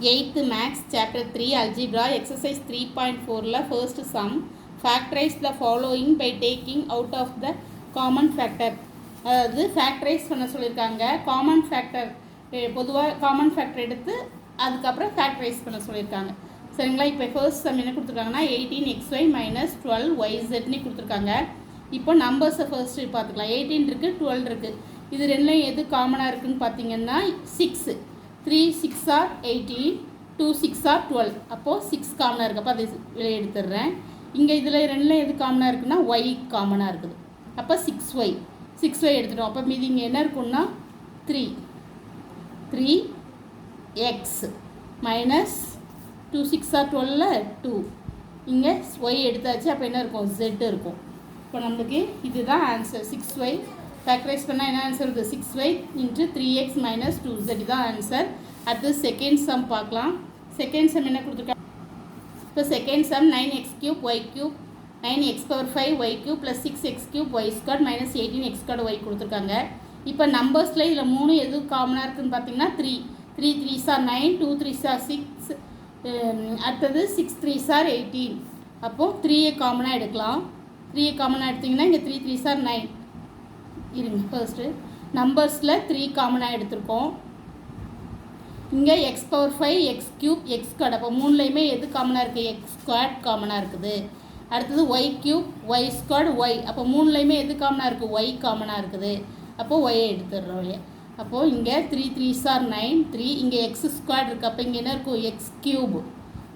8th Max Chapter 3 Algebra Exercise 3.4 first sum. Factorize the following by taking out of the common factor. அதாவது factorise பண்ண சொல்லியிருக்காங்க. Common factor பொதுவாக common factor எடுத்து அதுக்கப்புறம் factorise பண்ண சொல்லியிருக்காங்க. சரிங்களா? இப்போ ஃபர்ஸ்ட் சம் என்ன கொடுத்துருக்காங்கன்னா 18xy மைனஸ் 12yzன்னு கொடுத்துருக்காங்க. இப்போ நம்பர்ஸை ஃபர்ஸ்ட்டு பார்த்துக்கலாம். 18 இருக்குது, 12 இருக்குது. இது ரெண்டுலையும் எது காமனாக இருக்குதுன்னு பார்த்தீங்கன்னா 6. 3 6 are 18, 2 6 are 12. அப்போது 6 காமனாக இருக்குது. அப்போ அதை வெளியே எடுத்துடுறேன். இங்கே இதில் ரெண்டில் எது காமனாக இருக்குன்னா y காமனாக இருக்குது. அப்போ 6y எடுத்துட்டோம். அப்போ மீதி இங்கே என்ன இருக்குன்னா 3x மைனஸ் 2 6 are 12 2. இங்கே y எடுத்தாச்சு. அப்போ என்ன இருக்கும்? z இருக்கும். இப்போ நம்மளுக்கு இதுதான் ஆன்சர். 6y ஃபேக்டரைஸ் பண்ணால் என்ன ஆன்சர் இருக்குது? 6y into 3x minus 2z தான் ஆன்சர். அடுத்து செகண்ட் சம் பார்க்கலாம். செகண்ட் சம் என்ன கொடுத்துருக்காங்க? இப்போ second sum 9x cube y cube 9x power 5 y cube plus 6x cube y squared minus 18x squared y கொடுத்துருக்காங்க. இப்போ நம்பர்ஸில் இதில் 3 எது காமனாக இருக்குதுன்னு பார்த்தீங்கன்னா 3 3s are 9, 2 3s are 6, அடுத்தது 6 3s are 18. அப்போது 3 காமனாக எடுக்கலாம். 3 காமனாக எடுத்திங்கன்னா இங்கே 3 3s are 9. இருங்க, ஃபர்ஸ்ட்டு நம்பர்ஸில் 3 காமனாக எடுத்திருக்கோம். இங்கே X power 5 X cube X squared. அப்போ மூணுலேயுமே எது காமனாக இருக்குது? எக்ஸ் ஸ்கொயர்ட் காமனாக இருக்குது. அடுத்தது Y cube Y squared Y. அப்போ மூணுலேயுமே எது காமனாக இருக்குது? ஒய் காமனாக இருக்குது. அப்போது ஒய்யை எடுத்துடுறோம் இல்லையா? அப்போது இங்கே 3 3s are 9 3. இங்கே எக்ஸ் ஸ்கொயர்ட் இருக்குது. அப்போ இங்கே என்ன இருக்கும்? X cube.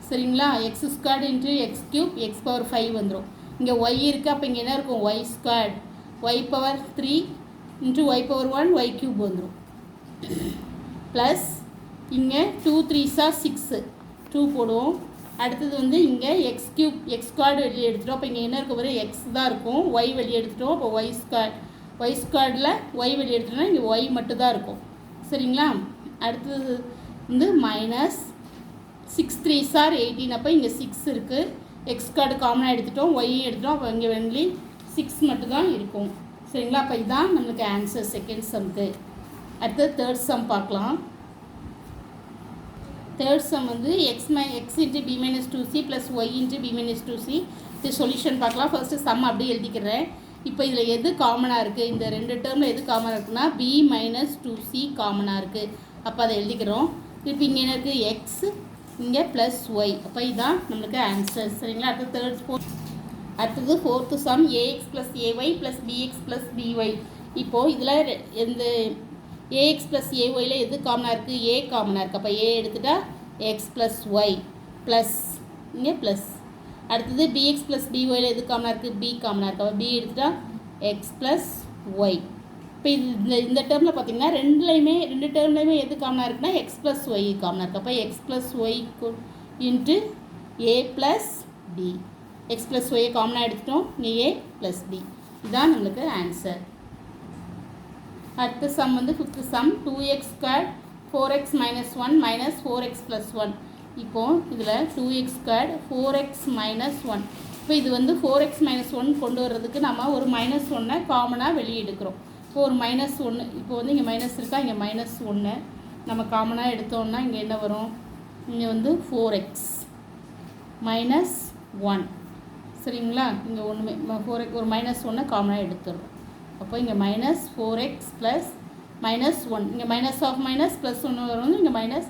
சரிங்களா? X squared into X cube X power 5 வந்துடும். இங்கே ஒய் இருக்குது. அப்போ இங்கே என்ன இருக்கும்? Y squared Y power 3 into Y power 1 Y cube வந்துடும். ப்ளஸ் இங்கே 2 3s are 6 2 போடுவோம். அடுத்தது வந்து இங்கே எக்ஸ் க்யூப் எக்ஸ் ஸ்கொயர்டு வெளியே எடுத்துட்டோம். அப்போ இங்கே என்ன இருக்கும்? வரும் எக்ஸ் தான் இருக்கும். ஒய் வெளியே எடுத்துட்டோம். அப்போ ஒய் ஸ்கொயர்டில் ஒய் வெளியே எடுத்துட்டோம்னா இங்கே ஒய் மட்டும் தான் இருக்கும். சரிங்களா? அடுத்தது வந்து மைனஸ் 6 3s are 18. அப்போ இங்கே 6 இருக்குது. எக்ஸ் ஸ்கொயர்டு காமனாக எடுத்துட்டோம். ஒய்யும் எடுத்துட்டோம். அப்போ இங்கே வென்லி 6 மட்டும் தான் இருக்கும். சரிங்களா? அப்போ இதுதான் நம்மளுக்கு ஆன்சர் செகண்ட் சம்க்கு. அடுத்தது தேர்ட் சம் பார்க்கலாம். தேர்ட் சம் வந்து X into B minus 2c plus Y into B minus 2c. இது சொல்யூஷன் பார்க்கலாம். ஃபர்ஸ்ட்டு சம் அப்படியே எழுதிக்கிறேன். இப்போ இதில் எது காமனாக இருக்குது? இந்த ரெண்டு டேர்மில் எது காமனாக இருக்குன்னா பி மைனஸ் 2c காமனாக இருக்குது. அப்போ அதை எழுதிக்கிறோம். இப்போ இங்கே என்ன இருக்குது? எக்ஸ் இங்கே ப்ளஸ் ஒய். அப்போ இதுதான் நம்மளுக்கு ஆன்சர். சரிங்களா? அடுத்தது fourth sum AX plus AY plus BX plus BY. இப்போது இதில் எந்த ஏஎக்ஸ் ப்ளஸ் ஏஒயில் எது காமனாக இருக்குது? ஏ காமனாக இருக்குது. அப்போ ஏ எடுத்துட்டா எக்ஸ் ப்ளஸ் ஒய் ப்ளஸ் இங்கே ப்ளஸ். அடுத்தது பிஎக்ஸ் ப்ளஸ் பிஒயில் எது காமனாக இருக்குது? பி காமனாக இருக்குது. அப்போ பி எடுத்துட்டா எக்ஸ் ப்ளஸ் ஒய். இப்போ இந்த டேர்மில் பார்த்தீங்கன்னா ரெண்டு டேர்ம்லையுமே எது காமனாக இருக்குன்னா எக்ஸ் ப்ளஸ் ஒய் காமனாக இருக்குது. அப்போ எக்ஸ் ப்ளஸ் ஒய் இன்ட்டு ஏ ப்ளஸ் பி. எக்ஸ் ப்ளஸ் ஒய்யை காமனாக எடுத்துட்டோம். இங்கே ஏ ப்ளஸ் பி. இதுதான் நம்மளுக்கு ஆன்சர். அடுத்த சம் வந்து fifth some 2x squared 4x minus 1 minus 4x plus 1. இப்போது இதில் 2x ஸ்கொயர்ட் 4x மைனஸ் 1. இப்போ இது வந்து 4x மைனஸ் 1 கொண்டு வர்றதுக்கு நம்ம ஒரு மைனஸ் 1 காமனாக வெளியே எடுக்கிறோம். இப்போ ஒரு மைனஸ் 1 இப்போ வந்து இங்கே மைனஸ் இருக்கா? இங்கே மைனஸ் 1 நம்ம காமனாக எடுத்தோம்னா இங்கே என்ன வரும்? இங்கே வந்து 4x மைனஸ் 1. சரிங்களா? இங்கே ஒன்றுமே 4x ஒரு மைனஸ் 1 காமனாக எடுத்துடுறோம். அப்போ இங்கே மைனஸ் 4x ப்ளஸ் மைனஸ் 1. இங்கே மைனஸ் ஆஃப் மைனஸ் ப்ளஸ் 1 வரும். இங்கே மைனஸ்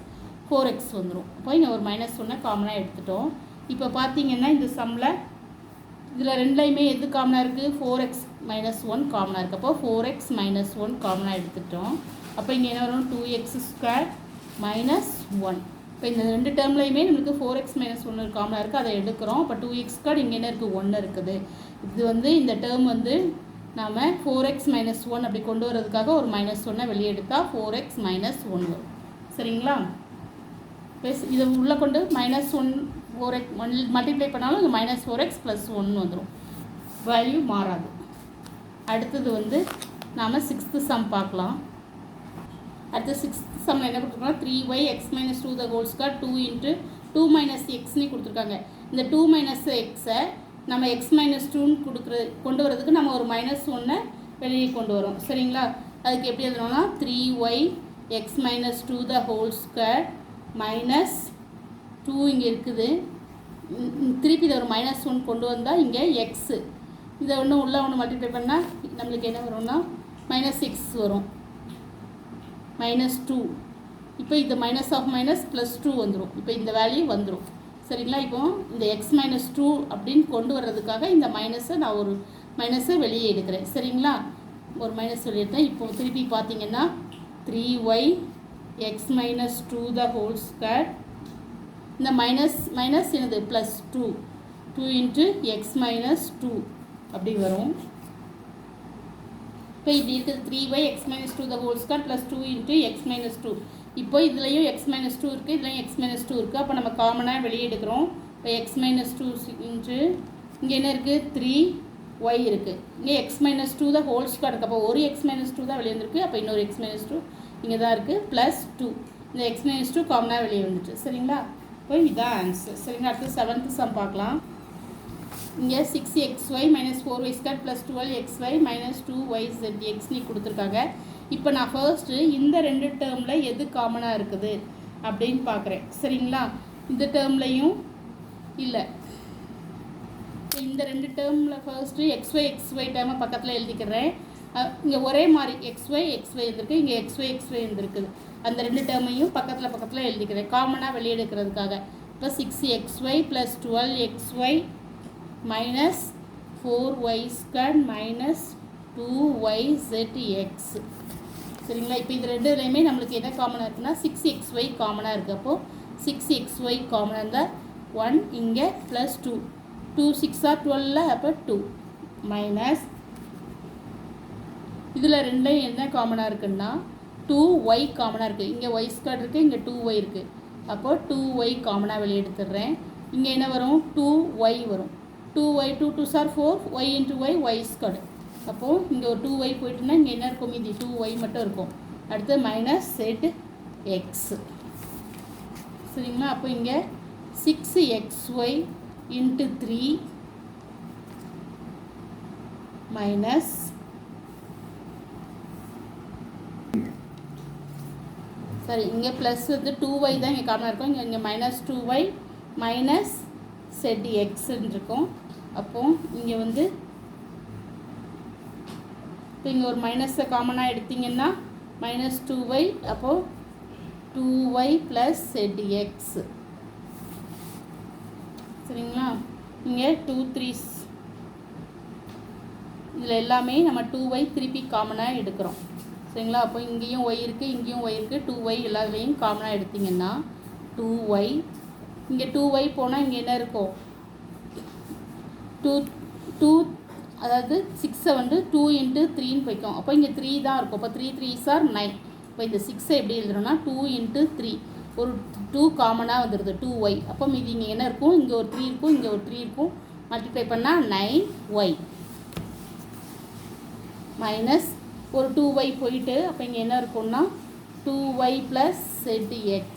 4x வந்துடும். அப்போ இங்கே ஒரு மைனஸ் 1 காமனாக எடுத்துட்டோம். இப்போ பார்த்தீங்கன்னா இந்த சம்மில் இதில் ரெண்டுலையுமே எது காமனாக இருக்குது? 4x மைனஸ் 1 காமனாக இருக்குது. அப்போ 4x மைனஸ் 1 காமனாக எடுத்துட்டோம். அப்போ இங்கே என்ன வரும்? 2x square minus 1. இப்போ இந்த ரெண்டு டேர்ம்லையுமே நம்மளுக்கு 4x மைனஸ் 1 காமனாக இருக்குது. அதை எடுக்கிறோம். அப்போ 2x ஸ்கொயர் இங்கே என்ன இருக்குது? 1 இருக்குது. இது வந்து இந்த டேர்ம் வந்து நாம் 4x மைனஸ் 1 அப்படி கொண்டு வரதுக்காக ஒரு மைனஸ் 1 வெளியே எடுத்தால் 4x மைனஸ் 1 வரும். சரிங்களா? இதை உள்ளே கொண்டு மைனஸ் 1 4x மல்டிப்ளை பண்ணாலும் இங்கே மைனஸ் 4x ப்ளஸ் 1 வந்துடும். வேல்யூ மாறாது. அடுத்தது வந்து நாம் சிக்ஸ்த்து சம் பார்க்கலாம். அடுத்து சிக்ஸ்த்து சம்மில் என்ன கொடுத்துருக்கோம்னா 3y x minus 2 the whole square 2 into 2 minus எக்ஸ்ன்னு கொடுத்துருக்காங்க. இந்த 2 மைனஸ் எக்ஸை நம்ம எக்ஸ் மைனஸ் 2 கொண்டு வரதுக்கு நம்ம ஒரு மைனஸ் 1 வெளியே கொண்டு வரோம். சரிங்களா? அதுக்கு எப்படி எழுதணும்னா 3y x minus 2 the whole square minus 2 இங்கே இருக்குது. திருப்பி இதை ஒரு -1 கொண்டு வந்தால் இங்கே எக்ஸு. இதை உள்ளே மல்டிப்ளை பண்ணால் நம்மளுக்கு என்ன வரும்னா -6 வரும். -2. இப்போ இது மைனஸ் ஆஃப் மைனஸ் +2 வந்துடும். இப்போ இந்த வேல்யூ வந்துடும். சரிங்களா? இப்போ இந்த x-2 அப்படின்னு கொண்டு வர்றதுக்காக இந்த மைனஸை நான் ஒரு மைனஸை வெளியே எடுக்கிறேன். சரிங்களா? ஒரு மைனஸ் வெளியே எடுத்தேன். இப்போ திருப்பி பார்த்தீங்கன்னா 3y x-2 த ஹோல் ஸ்கொயர். இந்த மைனஸ் என்னது +2 2 × x-2 அப்படி வரும். இப்போ இப்படி இருக்குது 3y x-2 த ஹோல் ஸ்கொயர் +2 × x-2. இப்போ இதுலேயும் x-2 இருக்குது, இதுலேயும் x-2 இருக்குது. அப்போ நம்ம காமனாக வெளியே எடுக்கிறோம். இப்போ x-2 இங்கே என்ன இருக்குது 3y இருக்குது. இங்கே x-2 த ஹோல் ஸ்கொயர் இருக்குது. அப்போ ஒரு x-2 தான் வெளியே வந்துருக்கு. அப்போ இன்னொரு x-2 இங்கே தான் இருக்குது +2. இந்த x-2 காமனாக வெளியே வந்துட்டு. சரிங்களா? இப்போ இதுதான் ஆன்சர். சரிங்களா? அடுத்து 7th சம் பார்க்கலாம். இங்கே 6xy -4y² + 12xy -2yzx நீ கொடுத்துருக்காங்க. இப்போ நான் ஃபர்ஸ்ட்டு இந்த 2 டேர்மில் எது காமனாக இருக்குது அப்படின்னு பார்க்குறேன். சரிங்களா? இந்த டேர்ம்லையும் இல்லை. இந்த 2 டேர்மில் ஃபர்ஸ்ட்டு xy டேர்மை பக்கத்தில் எழுதிக்கிறேன். இங்கே ஒரே மாதிரி xy இருந்திருக்கு, இங்கே xy இருந்திருக்குது. அந்த 2 டேர்மையும் பக்கத்தில் எழுதிக்கிறேன் காமனாக வெளியெடுக்கிறதுக்காக. இப்போ 6xy + 12xy -4y² -2yzx. சரிங்களா? இப்போ இது ரெண்டுலேயுமே நம்மளுக்கு என்ன காமனாக இருக்குன்னா 6xy காமனாக இருக்குது. அப்போது 6xy காமனாக இருந்தால் 1 இங்கே +2 2 6 12 அப்போ 2 மைனஸ் இதில் ரெண்டையும் என்ன காமனாக இருக்குன்னா 2y காமனாக இருக்குது. இங்கே y² இருக்குது, இங்கே 2y இருக்குது. அப்போது 2y காமனாக வெளியே எடுத்துடுறேன். இங்கே என்ன வரும் 2y வரும். 2y 2 2s are 4 y × y y². அப்போது இங்கே ஒரு 2y போயிட்டுனா இங்கே என்ன இருக்கும் மீதி 2y மட்டும் இருக்கும். அடுத்து -zx. சரிங்களா? அப்போ இங்கே 6xy × 3 மைனஸ் சரி இங்கே ப்ளஸ் வந்து 2y தான் இங்கே காமனாக இருக்கும். இங்கே -2y -zx இருக்கும். அப்போது இங்கே வந்து இப்போ இங்கே ஒரு மைனஸை காமனாக எடுத்திங்கன்னா -2y அப்போது 2y + zx. சரிங்களா? இங்கே 2 3s இதில் எல்லாமே நம்ம 2y திருப்பி காமனாக எடுக்கிறோம். சரிங்களா? அப்போ இங்கேயும் y இருக்குது, இங்கேயும் y இருக்குது. 2y எல்லாத்துலேயும் காமனாக எடுத்திங்கன்னா 2y. இங்கே 2y போனால் இங்கே என்ன இருக்கும் 2 அதாவது 6ஐ வந்து 2 × 3ன்னு போய்க்கும். அப்போ இங்கே 3 தான் இருக்கும். அப்போ 3 3s are 9. இப்போ இந்த 6ஐ எப்படி எழுதுறோம்னா 2 × 3 ஒரு 2 காமனாக வந்துடுது 2y. அப்போ மீதி இங்கே என்ன இருக்கும் இங்கே ஒரு 3 இருக்கும், இங்கே ஒரு 3 இருக்கும். மல்டிப்ளை பண்ணால் 9y மைனஸ் ஒரு 2y போயிட்டு அப்போ இங்கே என்ன இருக்கும்னா 2y + zx.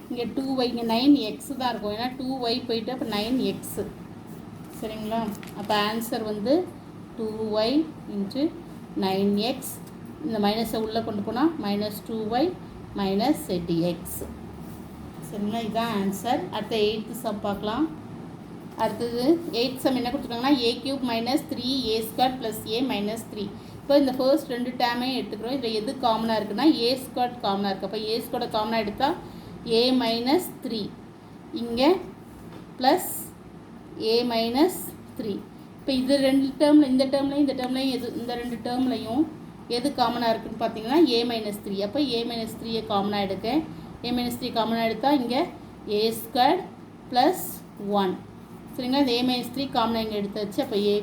இங்கே 2y இங்கே 9x தான் இருக்கும். ஏன்னா 2y போயிட்டு அப்போ 9x. சரிங்களா? அப்போ ஆன்சர் வந்து 2y × 9x. இந்த மைனஸை உள்ளே கொண்டு போனால் -2y -zx. சரிங்களா? இதுதான் ஆன்சர். அடுத்த 8th சம் பார்க்கலாம். அடுத்தது 8th சம் என்ன கொடுத்துருக்காங்கன்னா a³ - 3a² + a -3. இப்போ இந்த ஃபர்ஸ்ட் 2 டேமையும் எடுத்துக்கிறோம். இதில் எது காமனாக இருக்குன்னா a² காமனாக இருக்குது. அப்போ a² காமனாக எடுத்தால் a -3 இங்கே ப்ளஸ் a -3. இப்போ இது 2 டேர்மில் இந்த டேர்ம்லையும் எது இந்த 2 டேர்ம்லையும் எது காமனாக இருக்குதுன்னு பார்த்தீங்கன்னா a -3. அப்போ a -3 காமனாக எடுக்கேன். a -3 காமனாக எடுத்தால் இங்கே a² + 1. சரிங்களா? இந்த a -3 காமனாக இங்கே எடுத்தாச்சு. அப்போ a²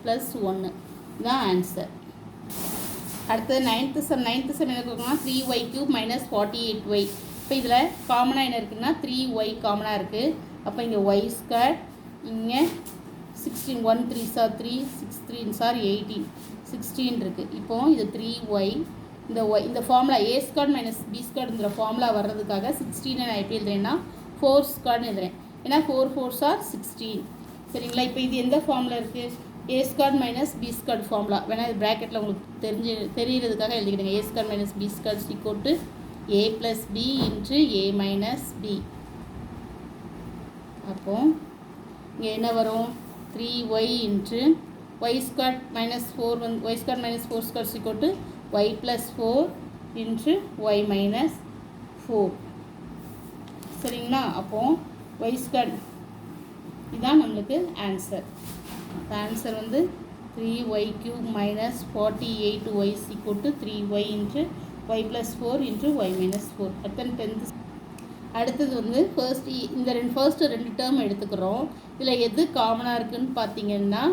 + 1 தான் ஆன்சர். அடுத்தது 9th சம் என்ன கொடுக்கணும்னா 3y³ - 48y. இப்போ இதில் காமனாக என்ன இருக்குதுன்னா 3y காமனாக இருக்குது. அப்போ இங்கே y², இங்கே 16 1 3s are 3 6 3s are 18 16 இருக்குது. இப்போது இது 3y இந்த ஃபார்முலா a² - b²ங்கிற ஃபார்முலா வர்றதுக்காக 16 நான் எப்படி எழுதுறேன்னா 4² எழுதுறேன். ஏன்னா 4 4s are 16. சரிங்களா? இப்போ இது எந்த ஃபார்மில் இருக்குது A square minus B square formula வேணால் இது ப்ராக்கெட்டில் உங்களுக்கு தெரியறதுக்காக எழுதிக்கிடுங்க. A square minus B square equal to A plus B into A minus B. அப்போது இங்கே என்ன வரும் 3y into Y square minus 4 வந்து Y square minus 4 square equal to Y plus 4 into Y minus 4. சரிங்களா? அப்போது ஒய் ஸ்கொயர் இதுதான் நம்மளுக்கு answer. Answer வந்து 3y³ minus 48y equal to 3y into Y plus 4 into Y minus 4. அடுத்தது வந்து first ரெண்டு term எடுத்துக்கிறோம். இதில் எது காமனாக இருக்குதுன்னு பார்த்தீங்கன்னா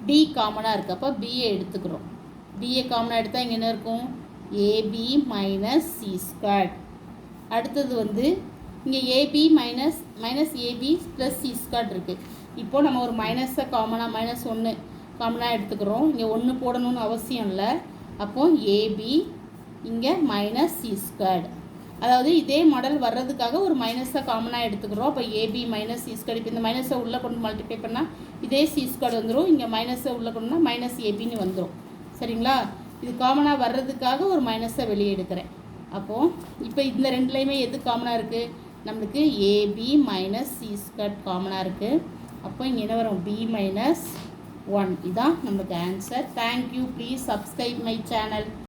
டி காமனாக இருக்குது. அப்போ பிஏ எடுத்துக்கிறோம். பிஏ காமனாக எடுத்தால் இங்கே என்ன இருக்கும்? AB minus C square. அடுத்தது வந்து இங்கே AB minus AB plus C square இருக்குது. இப்போது நம்ம ஒரு மைனஸை -1 காமனாக எடுத்துக்கிறோம். இங்கே 1 போடணும்னு அவசியம் இல்லை. அப்போது ஏபி இங்கே மைனஸ் சி ஸ்கொயர். அதாவது இதே மாடல் வர்றதுக்காக ஒரு மைனஸை காமனாக எடுத்துக்கிறோம். அப்போ ஏபி மைனஸ் சி ஸ்கொயர். இப்போ இந்த மைனஸை உள்ளே கொண்டு மல்டிப்ளை பண்ணால் இதே சி ஸ்கொயர் வந்துடும். இங்கே மைனஸை உள்ளே கொண்டுனா மைனஸ் ஏபின்னு வந்துடும். சரிங்களா? இது காமனாக வர்றதுக்காக ஒரு மைனஸை வெளியே எடுக்கிறேன். அப்போது இப்போ இந்த ரெண்டுலேயுமே எது காமனாக இருக்குது? நம்மளுக்கு ஏபி மைனஸ் சி ஸ்கொயர் காமனாக இருக்குது. அப்போ இங்கே என்ன வரும்? B minus 1. இதுதான் நம்மளுக்கு answer. Thank you. Please subscribe my channel.